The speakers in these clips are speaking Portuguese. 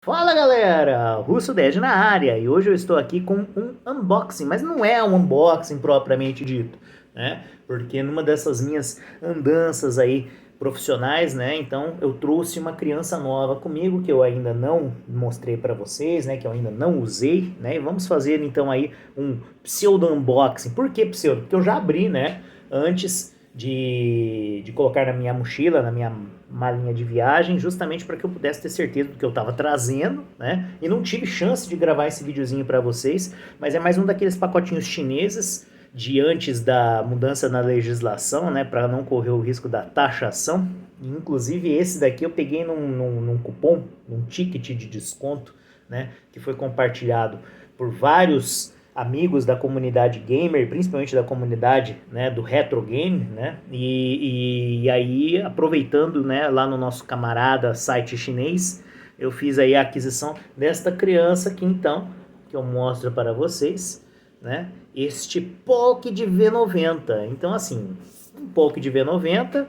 Fala galera, Russo Ded na área e hoje eu estou aqui com um unboxing, mas não é um unboxing propriamente dito, né? Porque numa dessas minhas andanças aí profissionais, né? Então eu trouxe uma criança nova comigo que eu ainda não mostrei para vocês, né? Que eu ainda não usei, né? E vamos fazer então aí um pseudo unboxing. Por que pseudo? Porque eu já abri, né? Antes de colocar na minha mochila, na minha malinha de viagem, justamente para que eu pudesse ter certeza do que eu estava trazendo, né? E não tive chance de gravar esse videozinho para vocês, mas é mais um daqueles pacotinhos chineses de antes da mudança na legislação, né? Para não correr o risco da taxação. E, inclusive esse daqui eu peguei num cupom, num ticket de desconto, né? Que foi compartilhado por vários amigos da comunidade gamer, principalmente da comunidade, né, do retro game, né, e aí aproveitando, né, lá no nosso camarada site chinês, eu fiz aí a aquisição desta criança aqui então, que eu mostro para vocês, né, este Poké de V90. Então assim, um Poké de V90,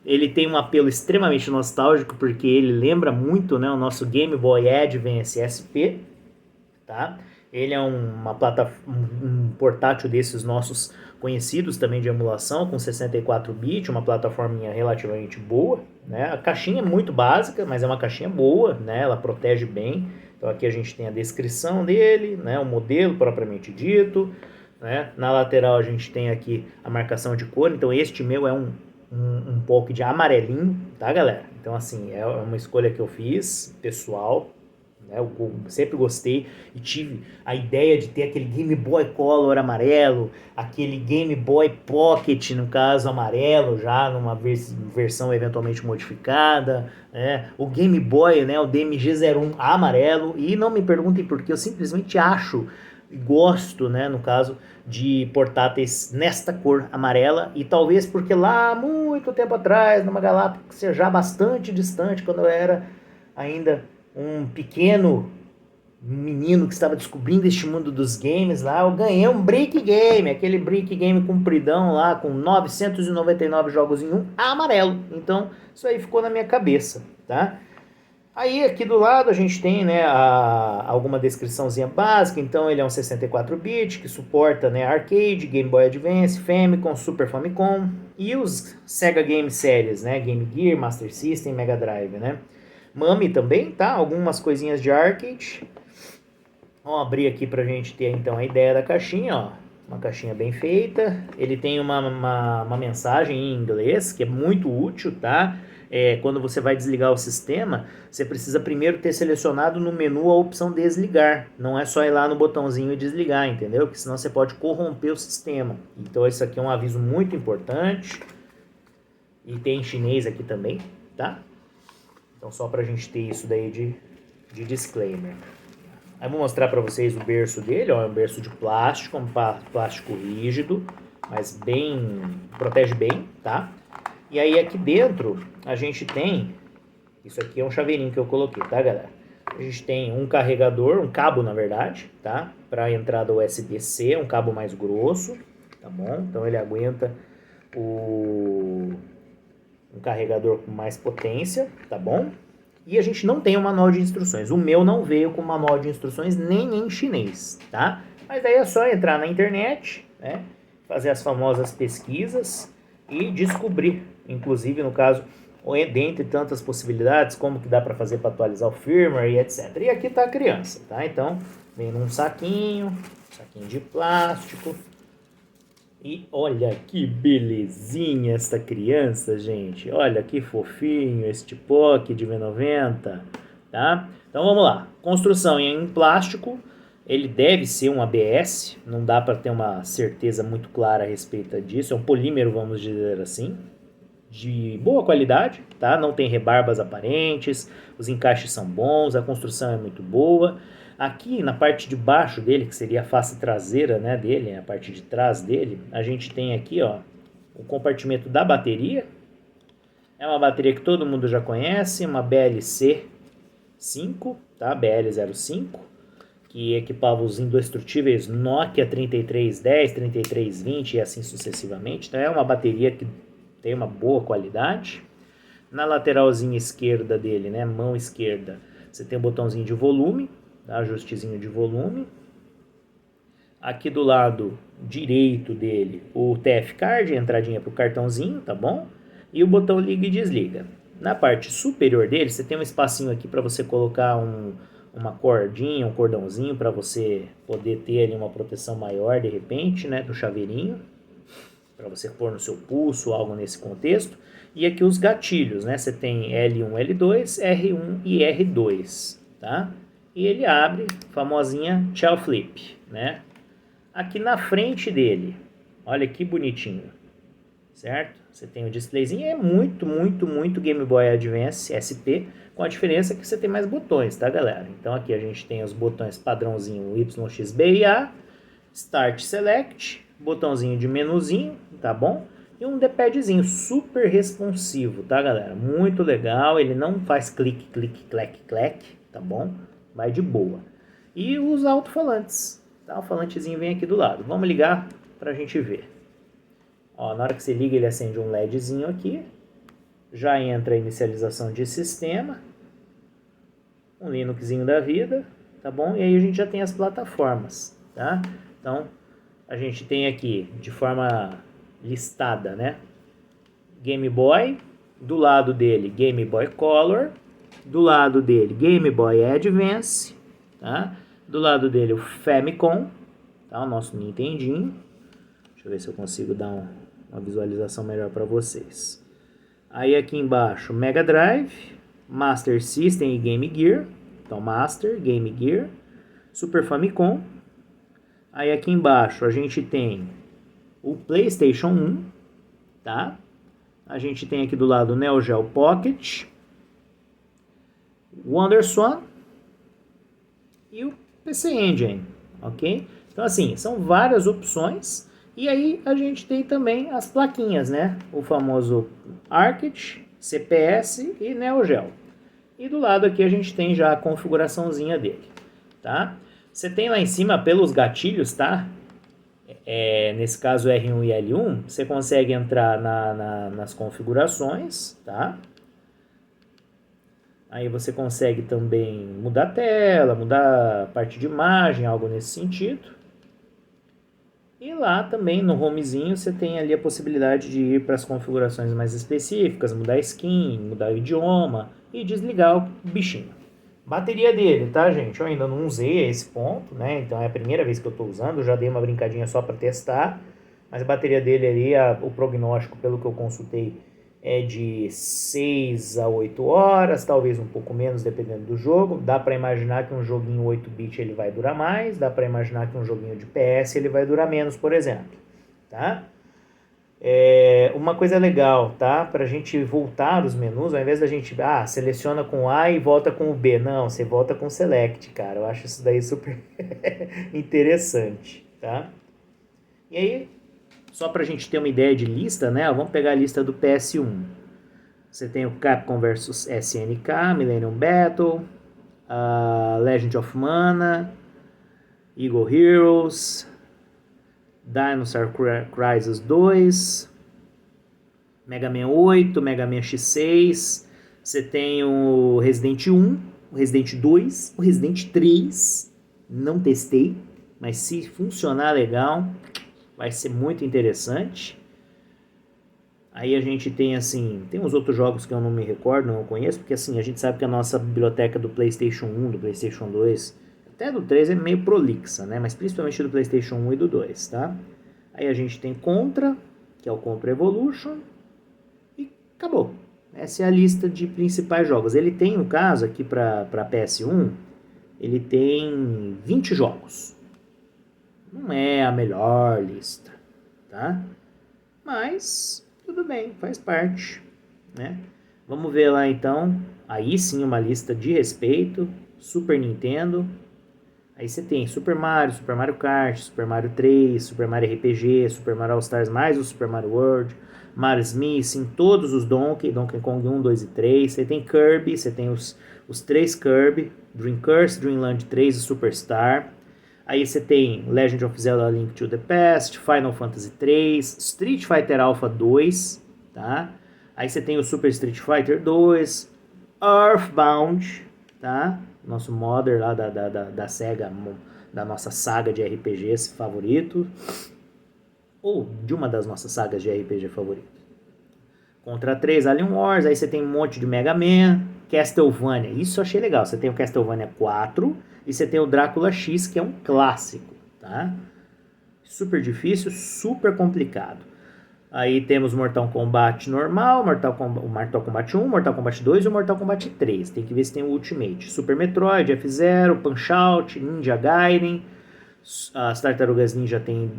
ele tem um apelo extremamente nostálgico porque ele lembra muito, né, o nosso Game Boy Advance SP, tá? Ele é um portátil desses nossos conhecidos também de emulação, com 64 bits, uma plataforminha relativamente boa, né? A caixinha é muito básica, mas é uma caixinha boa, né? Ela protege bem. Então aqui a gente tem a descrição dele, né? O modelo propriamente dito, né? Na lateral a gente tem aqui a marcação de cor. Então este meu é um pouco de amarelinho, tá, galera? Então assim, é uma escolha que eu fiz, pessoal, né? Eu sempre gostei e tive a ideia de ter aquele Game Boy Color amarelo, aquele Game Boy Pocket, no caso amarelo, já numa versão eventualmente modificada, né? O Game Boy, né? O DMG01 amarelo, e não me perguntem por que, eu simplesmente acho e gosto, né, no caso, de portáteis nesta cor amarela, e talvez porque lá muito tempo atrás, numa galáxia já bastante distante, quando eu era ainda um pequeno menino que estava descobrindo este mundo dos games lá, eu ganhei um Brick Game, aquele Brick Game compridão lá, com 999 jogos em um, amarelo. Então, isso aí ficou na minha cabeça, tá? Aí aqui do lado a gente tem, né, alguma descriçãozinha básica. Então ele é um 64-bit que suporta, né, arcade, Game Boy Advance, Famicom, Super Famicom e os Sega Game Series, né, Game Gear, Master System, Mega Drive, né. Mami também, tá? Algumas coisinhas de arcade. Vamos abrir aqui pra gente ter então a ideia da caixinha, ó. Uma caixinha bem feita. Ele tem uma mensagem em inglês que é muito útil, tá? Quando você vai desligar o sistema, você precisa primeiro ter selecionado no menu a opção desligar. Não é só ir lá no botãozinho e desligar, entendeu? Porque senão você pode corromper o sistema. Então isso aqui é um aviso muito importante. E tem em chinês aqui também, tá? Então só pra gente ter isso daí de disclaimer. Aí vou mostrar para vocês o berço dele, ó, é um berço de plástico, um plástico rígido, mas bem, protege bem, tá? E aí aqui dentro a gente tem, isso aqui é um chaveirinho que eu coloquei, tá, galera? A gente tem um carregador, um cabo na verdade, tá? Para entrada USB-C, um cabo mais grosso, tá bom? Então ele aguenta um carregador com mais potência, tá bom? E a gente não tem um manual de instruções. O meu não veio com manual de instruções nem em chinês, tá? Mas daí é só entrar na internet, né? Fazer as famosas pesquisas e descobrir, inclusive no caso, dentre tantas possibilidades, como que dá para fazer para atualizar o firmware e etc. E aqui tá a criança, tá? Então, vem num saquinho de plástico. E olha que belezinha esta criança, gente. Olha que fofinho este Poké de V90, tá? Então vamos lá. Construção em plástico. Ele deve ser um ABS. Não dá para ter uma certeza muito clara a respeito disso. É um polímero, vamos dizer assim. De boa qualidade, tá? Não tem rebarbas aparentes. Os encaixes são bons. A construção é muito boa. Aqui na parte de baixo dele, que seria a face traseira, né, dele, a parte de trás dele, a gente tem aqui, ó, o compartimento da bateria. É uma bateria que todo mundo já conhece, uma BLC 5, tá? BL05, que equipava os indestrutíveis Nokia 3310, 3320 e assim sucessivamente. Então é uma bateria que tem uma boa qualidade. Na lateralzinha esquerda dele, né, mão esquerda, Você tem o botãozinho de volume, tá? Ajustezinho de volume. Aqui do lado direito dele, o TF Card, entradinha para o cartãozinho, tá bom? E o botão liga e desliga. Na parte superior dele, você tem um espacinho aqui para você colocar uma cordinha, um cordãozinho, para você poder ter ali uma proteção maior de repente, né, do chaveirinho, para você pôr no seu pulso, algo nesse contexto. E aqui os gatilhos, né? Você tem L1, L2, R1 e R2, tá? E ele abre, famosinha Shell Flip, né? Aqui na frente dele, olha que bonitinho, certo? Você tem o displayzinho, é muito Game Boy Advance SP, com a diferença que você tem mais botões, tá, galera? Então aqui a gente tem os botões padrãozinho Y, X, B e A, Start Select, botãozinho de menuzinho, tá bom? E um D-padzinho super responsivo, tá, galera? Muito legal, ele não faz clique, clack, tá bom? Vai de boa. E os alto-falantes. Tá, o falantezinho vem aqui do lado. Vamos ligar pra gente ver. Ó, na hora que você liga, ele acende um LEDzinho aqui. Já entra a inicialização de sistema. Um Linuxzinho da vida, tá bom? E aí a gente já tem as plataformas, tá? Então, a gente tem aqui, de forma listada, né? Game Boy. Do lado dele, Game Boy Color. Do lado dele, Game Boy Advance, tá? Do lado dele o Famicom, tá? O nosso Nintendinho. Deixa eu ver se eu consigo dar uma visualização melhor para vocês. Aí aqui embaixo Mega Drive, Master System e Game Gear. Então Master, Game Gear, Super Famicom. Aí aqui embaixo a gente tem o PlayStation 1, tá? A gente tem aqui do lado o Neo Geo Pocket, WonderSwan e o PC Engine, ok? Então assim, são várias opções. E aí a gente tem também as plaquinhas, né? O famoso Arcade, CPS e Neo Geo. E do lado aqui a gente tem já a configuraçãozinha dele, tá? Você tem lá em cima pelos gatilhos, tá? Nesse caso R1 e L1, você consegue entrar nas configurações, tá? Aí você consegue também mudar a tela, mudar a parte de imagem, algo nesse sentido. E lá também no homezinho você tem ali a possibilidade de ir para as configurações mais específicas, mudar a skin, mudar o idioma e desligar o bichinho. Bateria dele, tá, gente? Eu ainda não usei a esse ponto, né? Então é a primeira vez que eu estou usando, eu já dei uma brincadinha só para testar. Mas a bateria dele ali, o prognóstico, pelo que eu consultei, é de 6 a 8 horas, talvez um pouco menos, dependendo do jogo. Dá para imaginar que um joguinho 8-bit ele vai durar mais, dá para imaginar que um joguinho de PS ele vai durar menos, por exemplo, tá? Uma coisa legal, tá? Para a gente voltar os menus, ao invés da gente seleciona com A e volta com o B, não, você volta com Select, cara. Eu acho isso daí super interessante, tá? E aí, só para a gente ter uma ideia de lista, né? Vamos pegar a lista do PS1. Você tem o Capcom vs SNK, Millennium Battle, Legend of Mana, Eagle Heroes, Dinosaur Crisis 2, Mega Man 8, Mega Man X6. Você tem o Resident 1, o Resident 2, o Resident 3. Não testei, mas se funcionar legal, vai ser muito interessante. Aí a gente tem assim, tem uns outros jogos que eu não me recordo, não conheço, porque assim, a gente sabe que a nossa biblioteca do PlayStation 1, do PlayStation 2, até do 3 é meio prolixa, né? Mas principalmente do PlayStation 1 e do 2, tá? Aí a gente tem Contra, que é o Contra Evolution, e acabou. Essa é a lista de principais jogos. Ele tem, no caso, aqui para PS1, ele tem 20 jogos. Não é a melhor lista, tá? Mas tudo bem, faz parte, né? Vamos ver lá então, aí sim uma lista de respeito, Super Nintendo. Aí você tem Super Mario Kart, Super Mario 3, Super Mario RPG, Super Mario All Stars mais o Super Mario World, Mario Smith, todos os Donkey Kong 1, 2 e 3. Você tem Kirby, você tem os 3 Kirby, Dream Curse, Dreamland 3 e Superstar. Aí você tem Legend of Zelda Link to the Past, Final Fantasy 3, Street Fighter Alpha 2, tá? Aí você tem o Super Street Fighter 2, Earthbound, tá? nosso modder lá da SEGA, da nossa saga de RPGs favorito, ou de uma das nossas sagas de RPG favorito. Contra 3 Alien Wars, aí você tem um monte de Mega Man, Castlevania, isso eu achei legal, você tem o Castlevania 4 e você tem o Drácula X, que é um clássico, tá? Super difícil, super complicado. Aí temos Mortal Kombat normal, Mortal Kombat 1, Mortal Kombat 2 e o Mortal Kombat 3. Tem que ver se tem o Ultimate. Super Metroid, F-Zero, Punch-Out, Ninja Gaiden. As Tartarugas Ninja tem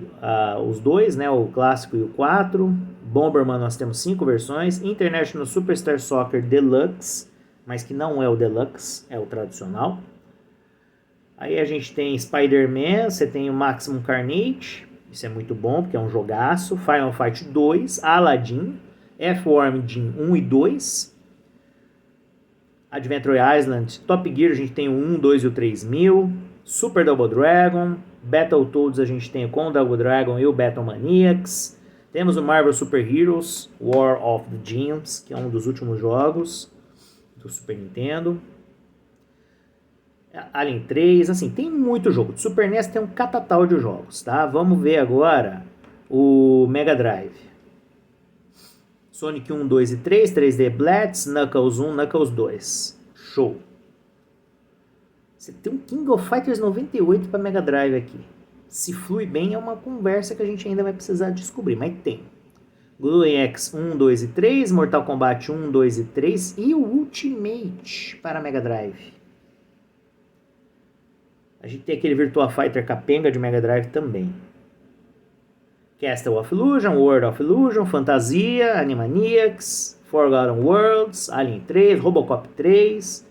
os dois, né? O clássico e o 4. Bomberman nós temos 5 versões. International Superstar Soccer Deluxe, mas que não é o Deluxe, é o tradicional. Aí a gente tem Spider-Man, você tem o Maximum Carnage, isso é muito bom, porque é um jogaço. Final Fight 2, Aladdin, F-Worm Jim 1 e 2. Adventure Island, Top Gear, a gente tem o 1, 2 e o 3000. Super Double Dragon, Battletoads a gente tem com o Double Dragon e o Battle Maniacs. Temos o Marvel Super Heroes, War of the Gems, que é um dos últimos jogos do Super Nintendo. Alien 3, assim, tem muito jogo. Do Super NES tem um catatal de jogos, tá? Vamos ver agora o Mega Drive. Sonic 1, 2 e 3, 3D Blitz, Knuckles 1, Knuckles 2. Show! Você tem um King of Fighters 98 para Mega Drive aqui. Se flui bem, é uma conversa que a gente ainda vai precisar descobrir, mas tem. Golden Axe 1, 2 e 3, Mortal Kombat 1, 2 e 3 e o Ultimate para Mega Drive. A gente tem aquele Virtua Fighter capenga de Mega Drive também. Castle of Illusion, World of Illusion, Fantasia, Animaniacs, Forgotten Worlds, Alien 3, Robocop 3,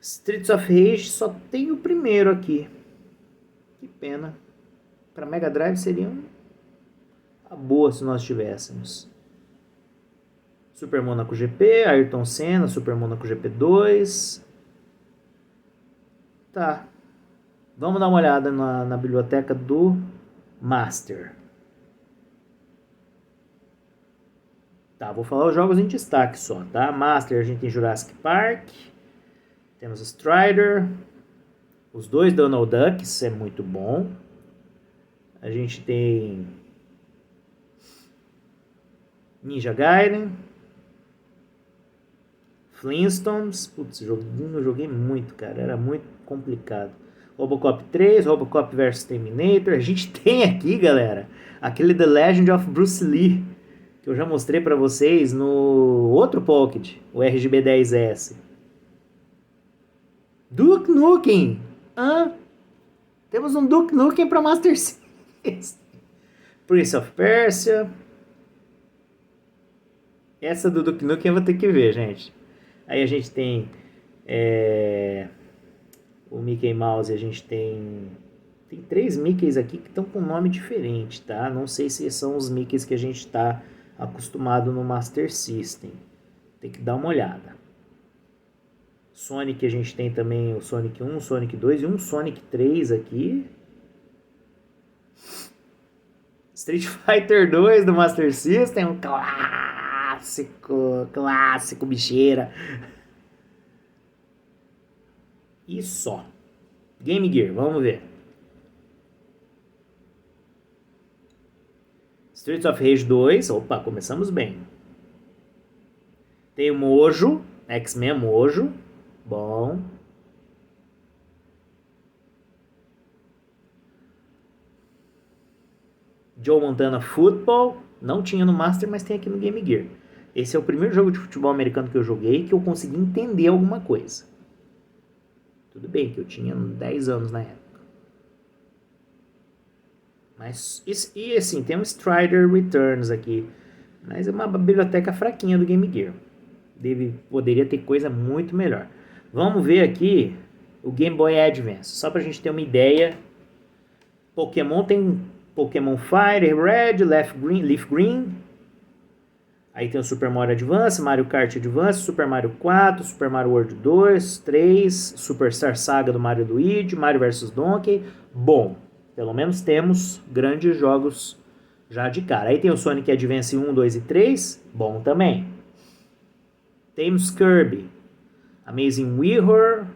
Streets of Rage, só tem o primeiro aqui. Que pena. Para Mega Drive seria uma boa se nós tivéssemos. Super Monaco GP, Ayrton Senna, Super Monaco GP 2. Tá. Vamos dar uma olhada na biblioteca do Master. Tá, vou falar os jogos em destaque só, tá? Master, a gente tem Jurassic Park. Temos Strider. Os dois Donald Duck, isso é muito bom. A gente tem Ninja Gaiden. Flintstones. Putz, joguinho eu joguei muito, cara. Era muito complicado. Robocop 3, Robocop vs Terminator. A gente tem aqui, galera, aquele The Legend of Bruce Lee, que eu já mostrei pra vocês no outro Pocket, o RGB 10S. Duke Nukem. Temos um Duke Nukem pra Master System. Prince of Persia. Essa do Duke Nukem eu vou ter que ver, gente. Aí a gente tem o Mickey Mouse, a gente tem 3 Mickeys aqui que estão com nome diferente, tá? Não sei se são os Mickeys que a gente está acostumado no Master System. Tem que dar uma olhada. Sonic, a gente tem também o Sonic 1, Sonic 2 e um Sonic 3 aqui. Street Fighter 2 do Master System, um clássico bicheira. E só. Game Gear, vamos ver. Streets of Rage 2. Opa, começamos bem. Tem o Mojo. X-Men Mojo. Bom. Joe Montana Football. Não tinha no Master, mas tem aqui no Game Gear. Esse é o primeiro jogo de futebol americano que eu joguei que eu consegui entender alguma coisa. Tudo bem que eu tinha 10 anos na época. Mas, e assim, tem um Strider Returns aqui. Mas é uma biblioteca fraquinha do Game Gear. Poderia ter coisa muito melhor. Vamos ver aqui o Game Boy Advance. Só pra gente ter uma ideia. Pokémon tem Pokémon Fire Red, Leaf Green. Aí tem o Super Mario Advance, Mario Kart Advance, Super Mario 4, Super Mario World 2, 3, Superstar Saga do Mario e Luigi, Mario vs Donkey. Bom, pelo menos temos grandes jogos já de cara. Aí tem o Sonic Advance 1, 2 e 3. Bom também. Temos Kirby, Amazing Mirror,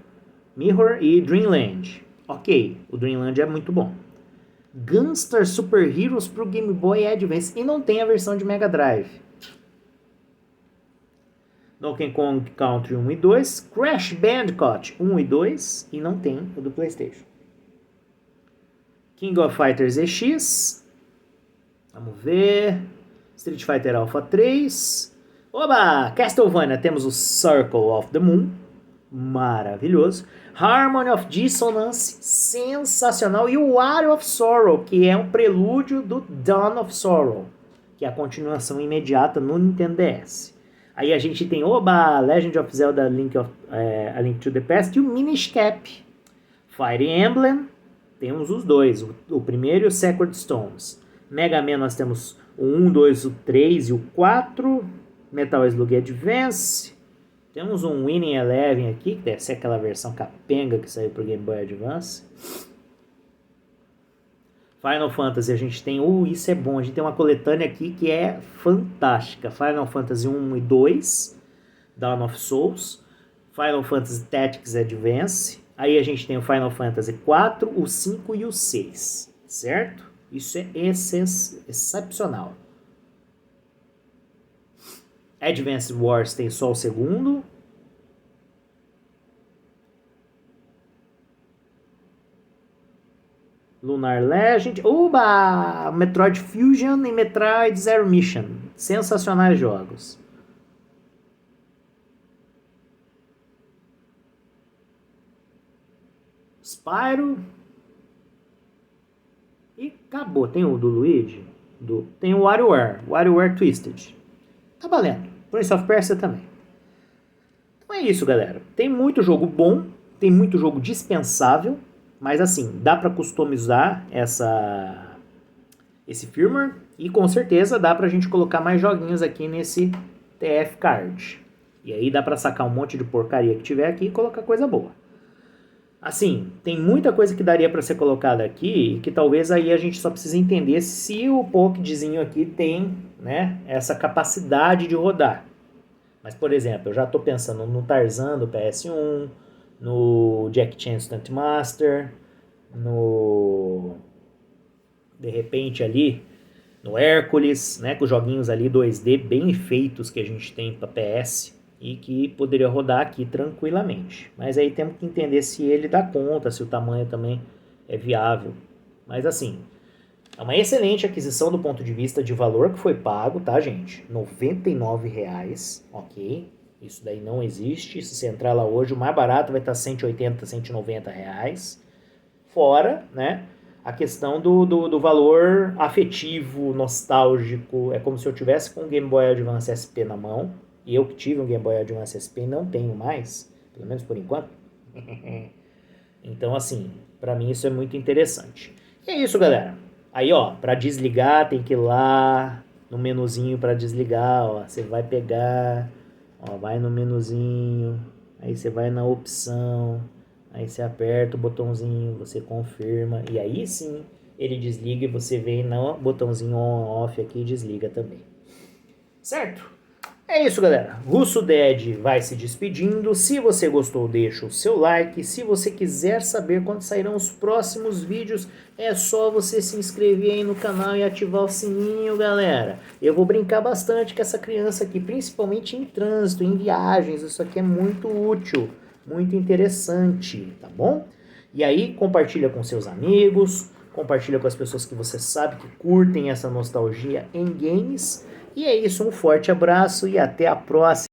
Mirror e Dreamland. Ok, o Dreamland é muito bom. Gunstar Super Heroes pro Game Boy Advance e não tem a versão de Mega Drive. Donkey Kong Country 1 e 2, Crash Bandicoot 1 e 2 e não tem o do PlayStation. King of Fighters EX, vamos ver, Street Fighter Alpha 3, oba, Castlevania, temos o Circle of the Moon, maravilhoso, Harmony of Dissonance, sensacional, e o Wario of Sorrow, que é um prelúdio do Dawn of Sorrow, que é a continuação imediata no Nintendo DS. Aí a gente tem, oba, Legend of Zelda A Link to the Past e o Minish Cap. Fire Emblem, temos os dois, o primeiro e o Sacred Stones. Mega Man nós temos o 1, 2, o 3 e o 4. Metal Slug Advance. Temos um Winning Eleven aqui, que deve ser aquela versão capenga que saiu pro Game Boy Advance. Final Fantasy, a gente tem, isso é bom, a gente tem uma coletânea aqui que é fantástica. Final Fantasy 1 e 2, Dawn of Souls, Final Fantasy Tactics Advance, aí a gente tem o Final Fantasy 4, o 5 e o 6, certo? Isso é excepcional. Advance Wars tem só o segundo. Lunar Legend, oba! Metroid Fusion e Metroid Zero Mission. Sensacionais jogos. Spyro. E acabou. Tem o do Luigi. Tem o WarioWare Twisted. Tá valendo. Prince of Persia também. Então é isso, galera. Tem muito jogo bom. Tem muito jogo dispensável. Mas assim, dá para customizar esse firmware e com certeza dá pra gente colocar mais joguinhos aqui nesse TF Card. E aí dá pra sacar um monte de porcaria que tiver aqui e colocar coisa boa. Assim, tem muita coisa que daria para ser colocada aqui que talvez aí a gente só precise entender se o Pocketzinho aqui tem, né, essa capacidade de rodar. Mas, por exemplo, eu já estou pensando no Tarzan do PS1, no Jack Chan Stunt Master, de repente ali, no Hércules, né, com os joguinhos ali 2D bem feitos que a gente tem para PS e que poderia rodar aqui tranquilamente. Mas aí temos que entender se ele dá conta, se o tamanho também é viável. Mas assim, é uma excelente aquisição do ponto de vista de valor que foi pago, tá, gente? R$ 99,00, ok? Isso daí não existe. Se você entrar lá hoje, o mais barato vai estar R$ 180, R$ 190. Fora, né, a questão do valor afetivo, nostálgico. É como se eu tivesse com um Game Boy Advance SP na mão. E eu que tive um Game Boy Advance SP não tenho mais. Pelo menos por enquanto. Então, assim, pra mim isso é muito interessante. E é isso, galera. Aí, ó, pra desligar tem que ir lá no menuzinho pra desligar, ó. Você vai pegar... Ó, vai no menuzinho, aí você vai na opção, aí você aperta o botãozinho, você confirma, e aí sim ele desliga e você vem no botãozinho on-off aqui e desliga também. Certo? É isso, galera. Russo Dead vai se despedindo. Se você gostou, deixa o seu like. Se você quiser saber quando sairão os próximos vídeos, é só você se inscrever aí no canal e ativar o sininho, galera. Eu vou brincar bastante com essa criança aqui, principalmente em trânsito, em viagens. Isso aqui é muito útil, muito interessante, tá bom? E aí, compartilha com seus amigos, compartilha com as pessoas que você sabe que curtem essa nostalgia em games. E é isso, um forte abraço e até a próxima.